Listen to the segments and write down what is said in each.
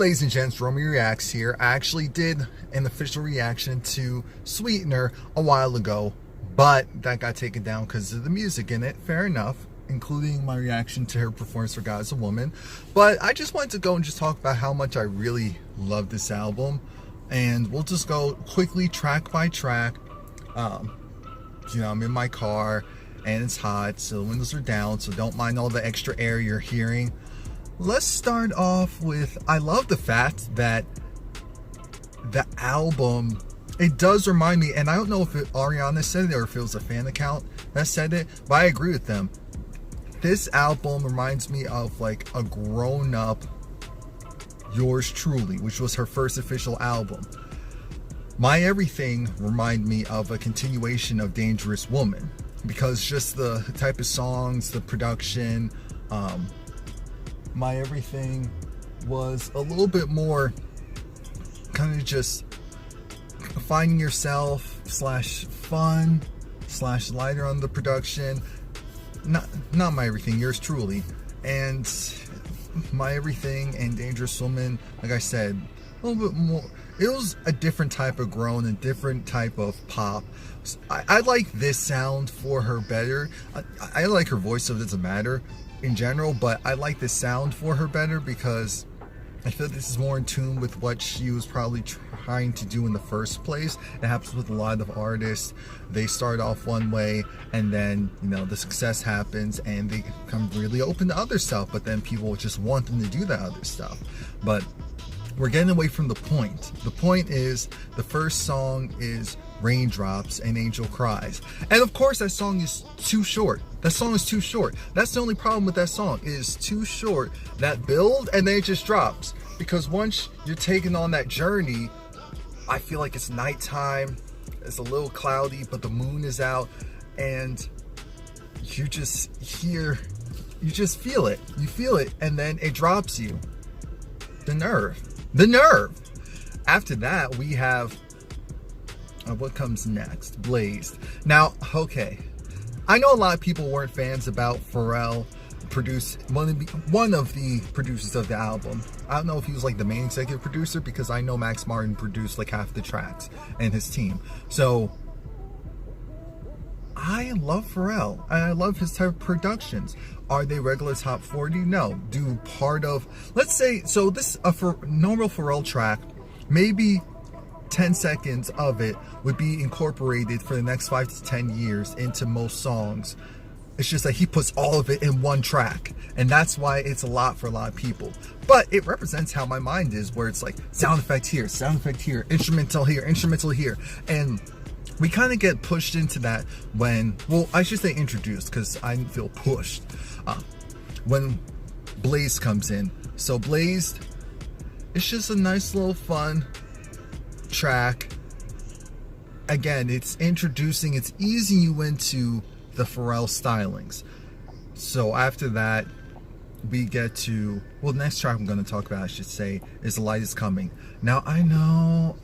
ladies and gents, RoMie ReActs here. I actually did an official reaction to Sweetener a while ago, but that got taken down because of the music in it. Fair enough, including my reaction to her performance for God Is a Woman. But I just wanted to go and just talk about how much I really love this album. And we'll just go quickly track by track. You know, I'm in my car and it's hot, so the windows are down, so don't mind all the extra air you're hearing. Let's start off with, I love the fact that the album, it does remind me, and I don't know if Ariana said it or if it was a fan account that said it, but I agree with them. This album reminds me of like a grown-up Yours Truly, which was her first official album. My Everything remind me of a continuation of Dangerous Woman, because just the type of songs, the production, My Everything was a little bit more kind of just finding yourself slash fun slash lighter on the production. Not My Everything, Yours Truly. And My Everything and Dangerous Woman, like I said, a little bit more, it was a different type of groan and different type of pop. I like this sound for her better. I like her voice, so it doesn't matter in general, but I like the sound for her better because I feel this is more in tune with what she was probably trying to do in the first place. It happens with a lot of artists. They start off one way and then, you know, the success happens and they become really open to other stuff, but then people just want them to do that other stuff. But we're getting away from the point. The point is, the first song is Raindrops and Angel Cries. And of course that song is too short. That song is too short. That's the only problem with that song. It is too short. That build and then it just drops. Because once you're taking on that journey, I feel like it's nighttime. It's a little cloudy, but the moon is out. And you just hear, you just feel it. You feel it and then it drops you. The nerve. The nerve. After that, we have what comes next? Blazed. Now, okay, I know a lot of people weren't fans about Pharrell one of the producers of the album. I don't know if he was like the main executive producer, because I know Max Martin produced like half the tracks and his team. So I love Pharrell and I love his type of productions. Are they regular top 40? No. Do part of, let's say, so this normal Pharrell track, maybe 10 seconds of it would be incorporated for the next 5 to 10 years into most songs. It's just that he puts all of it in one track, and that's why it's a lot for a lot of people. But it represents how my mind is, where it's like sound effect here, instrumental here, and we kind of get pushed into that when, well, I should say introduced, because I feel pushed when Blazed comes in. So Blazed, it's just a nice little fun track. Again, it's introducing, it's easing you into the Pharrell stylings. So after that, we get to, well, the next track I'm going to talk about, I should say, is The Light Is Coming. Now, I know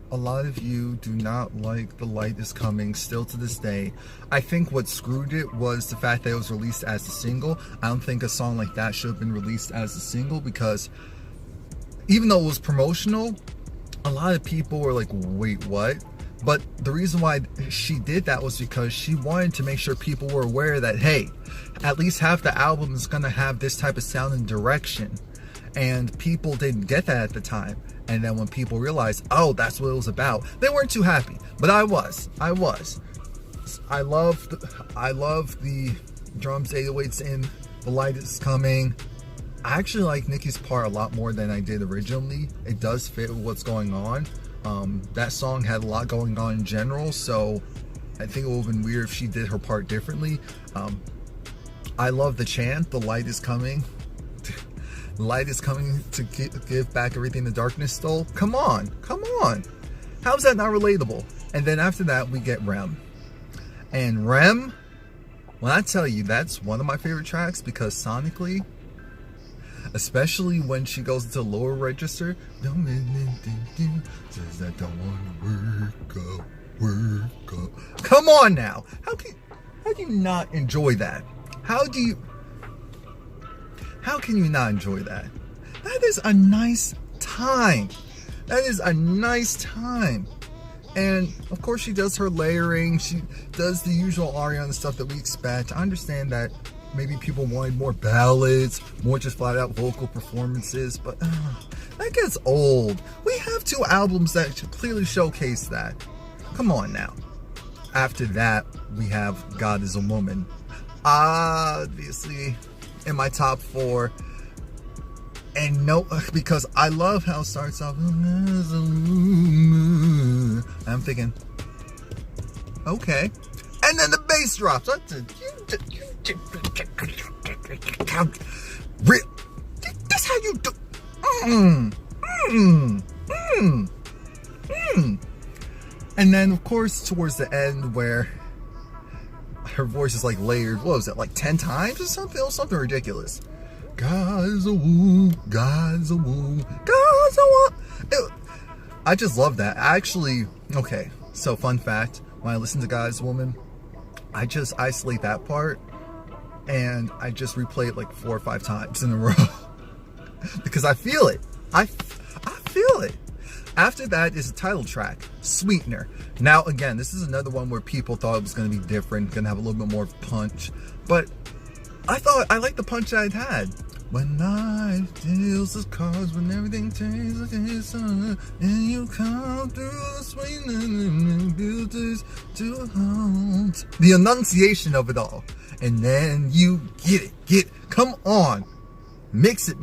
a lot of you do not like The Light Is Coming still to this day. I think what screwed it was the fact that it was released as a single. I don't think a song like that should have been released as a single, because even though it was promotional, a lot of people were like, wait, what? But the reason why she did that was because she wanted to make sure people were aware that, hey, at least half the album is going to have this type of sound and direction. And people didn't get that at the time. And then when people realized, oh, that's what it was about, they weren't too happy. But I was. I love the drums, 808s in The Light Is Coming. I actually like Nicki's part a lot more than I did originally. It does fit with what's going on. That song had a lot going on in general, so I think it would have been weird if she did her part differently. I love the chant, The Light Is Coming. The light is coming to give back everything the darkness stole. Come on. How is that not relatable? And then after that, we get Rem. And Rem, when I tell you, that's one of my favorite tracks, because sonically, especially when she goes into lower register, says that don't want to work up. Come on now. How do you not enjoy that? How can you not enjoy that? that is a nice time. That is a nice time. And of course she does her layering, she does the usual Ariana stuff that we expect. I understand that maybe people wanted more ballads, more just flat out vocal performances, but that gets old. We have 2 albums that clearly showcase that. Come on now. After that, we have God Is a Woman. Obviously, in my top 4. And no, because I love how it starts off. I'm thinking, okay. And then the bass drops. Real. That's how you do. And then, of course, towards the end, where her voice is like layered. What was it, like 10 times or something? It was something ridiculous. God's a woo, God's a woo, God's a woo. I just love that. Actually, okay, so fun fact, when I listen to God's Woman, I just isolate that part and I just replay it like 4 or 5 times in a row because I feel it. I feel it. After that is the title track, Sweetener. Now, again, this is another one where people thought it was going to be different, going to have a little bit more punch, but I liked the punch I had. When life deals us cards, when everything turns like a sun, and you come through the sweetness and build us to a home. The enunciation of it all. And then you get it. Come on. Mix it.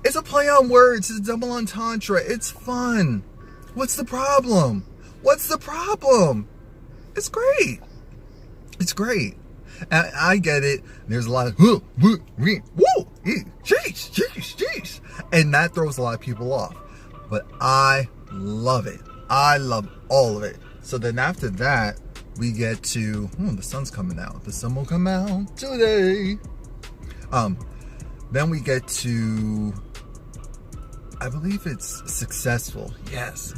It's a play on words. It's a double entendre. It's fun. What's the problem? What's the problem? It's great. It's great. I get it. There's a lot of woo, sheesh, and that throws a lot of people off. But I love it. I love all of it. So then after that, we get to the sun's coming out. The sun will come out today. Then we get to, I believe it's Successful. Yes.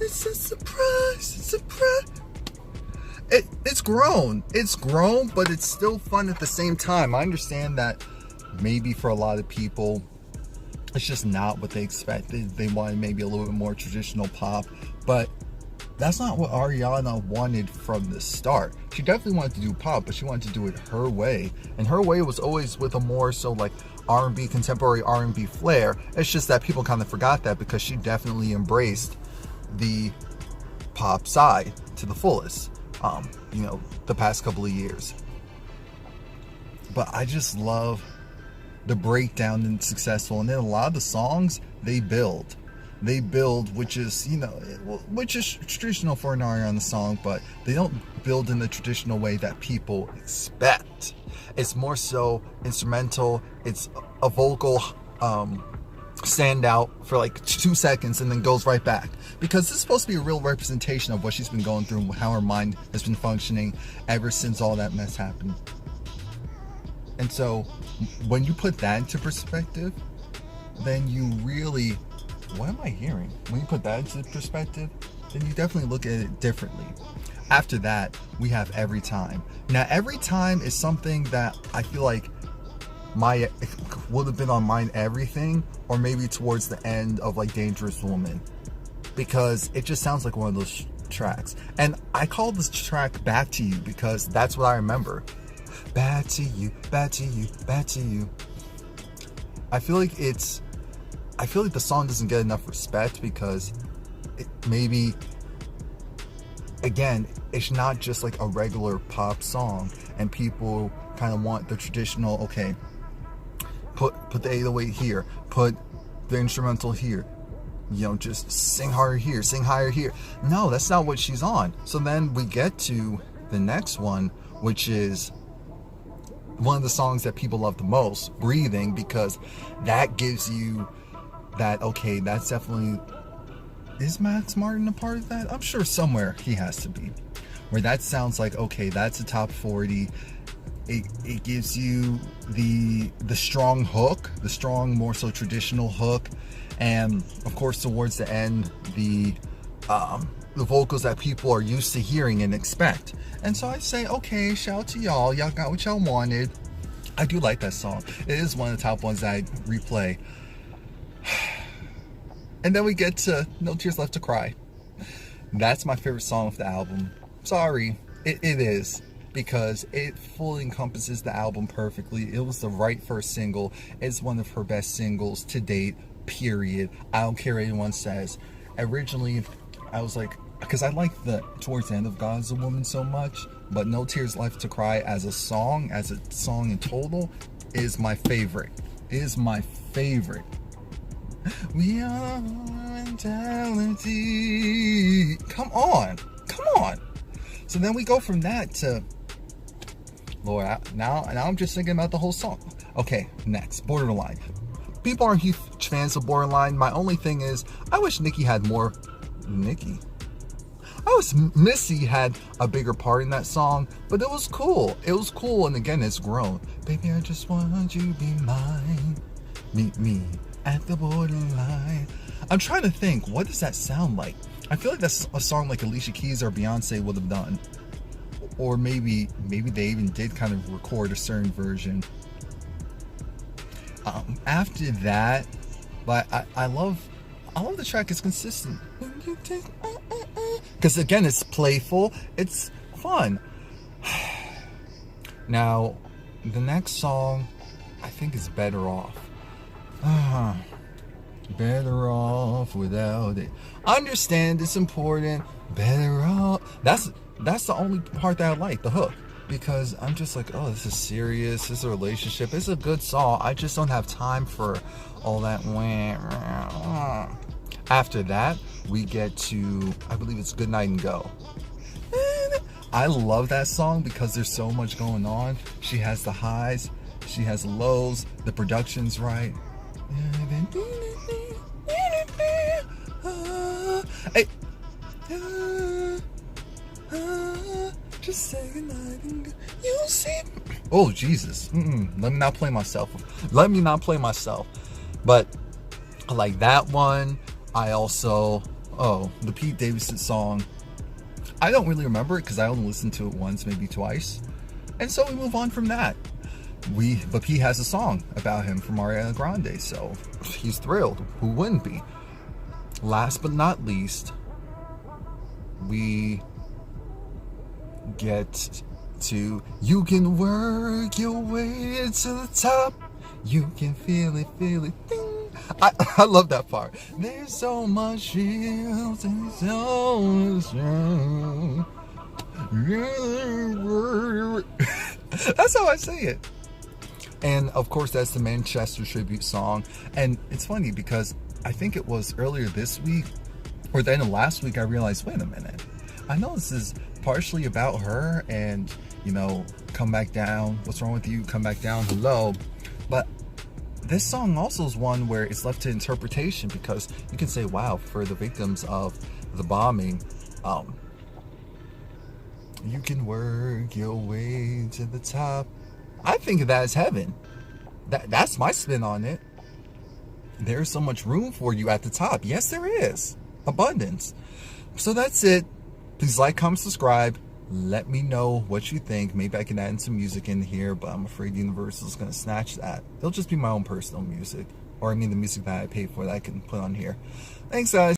It's a surprise. It's grown, but it's still fun at the same time. I understand that maybe for a lot of people, it's just not what they expect. They wanted maybe a little bit more traditional pop, but that's not what Ariana wanted from the start. She definitely wanted to do pop, but she wanted to do it her way. And her way was always with a more so like R&B, contemporary R&B flair. It's just that people kind of forgot that because she definitely embraced the pop side to the fullest. The past couple of years. But I just love the breakdown in Successful, and then a lot of the songs they build, which is traditional for an Ariana song, but they don't build in the traditional way that people expect. It's more so instrumental. It's a vocal stand out for like 2 seconds and then goes right back, because this is supposed to be a real representation of what she's been going through and how her mind has been functioning ever since all that mess happened. And so when you put that into perspective, then you really, what am I hearing? When you put that into perspective, then you definitely look at it differently. After that, we have Every Time. Now, Every Time is something that I feel like would have been on Mine Everything, or maybe towards the end of like Dangerous Woman, because it just sounds like one of those tracks. And I call this track Back to You because that's what I remember. Back to you, back to you, back to you. I feel like the song doesn't get enough respect because maybe, again, it's not just like a regular pop song, and people kind of want the traditional, okay, put the 808 here, put the instrumental here, just sing harder here, sing higher here. No, that's not what she's on. So then we get to the next one, which is one of the songs that people love the most, Breathing, because that gives you that, okay, that's definitely, is Max Martin a part of that? I'm sure somewhere he has to be, where that sounds like, okay, that's a top 40. It gives you the strong hook, the strong, more so traditional hook, and of course towards the end, the vocals that people are used to hearing and expect. And so I say, okay, shout out to y'all got what y'all wanted. I do like that song. It is one of the top ones that I replay. And then we get to No Tears Left to Cry. That's my favorite song of the album. Sorry, it is. Because it fully encompasses the album perfectly. It was the right first single. It's one of her best singles to date, period. I don't care what anyone says. Originally, I was like, because I like the towards the end of God's a Woman so much, but No Tears Left to Cry as a song in total, is my favorite. Is my favorite. We are mentality. Come on. So then we go from that to, Lord, now I'm just thinking about the whole song. Okay, next, Borderline. People aren't huge fans of Borderline. My only thing is, I wish Nicki had more. Nicki? I wish Missy had a bigger part in that song, but it was cool. It was cool, and again, it's grown. Baby, I just want you to be mine. Meet me at the borderline. I'm trying to think, what does that sound like? I feel like that's a song like Alicia Keys or Beyonce would have done. Or maybe they even did kind of record a certain version. After that, but I love the track. It's consistent. Because again, it's playful. It's fun. Now, the next song, I think is Better Off. Better off without it. Understand it's important. Better off. That's the only part that I like, the hook, because I'm just like, oh, this is serious. This is a relationship. It's a good song. I just don't have time for all that. After that, we get to, I believe it's Good Night and Go. I love that song because there's so much going on. She has the highs, she has the lows, the production's right. Hey. Just say goodnight and go. You see. Oh, Jesus. Let me not play myself. But I like that one. I also, the Pete Davidson song. I don't really remember it because I only listened to it once, maybe twice. And so we move on from that. But Pete has a song about him from Ariana Grande, so he's thrilled. Who wouldn't be? Last but not least, we get to You Can Work Your Way to the Top. You can feel it, ding. I love that part. There's so much else and so much wrong. That's how I say it. And of course, that's the Manchester tribute song. And it's funny because I think it was earlier this week or the end of last week, I realized, wait a minute. I know this is partially about her and, Come Back Down. What's wrong with you? Come Back Down. Hello. But this song also is one where it's left to interpretation because you can say, wow, for the victims of the bombing, you can work your way to the top. I think of that as heaven. That's my spin on it. There's so much room for you at the top. Yes, there is. Abundance. So that's it. Please like, comment, subscribe. Let me know what you think. Maybe I can add in some music in here, but I'm afraid Universal is going to snatch that. It'll just be my own personal music. Or the music that I pay for that I can put on here. Thanks, guys.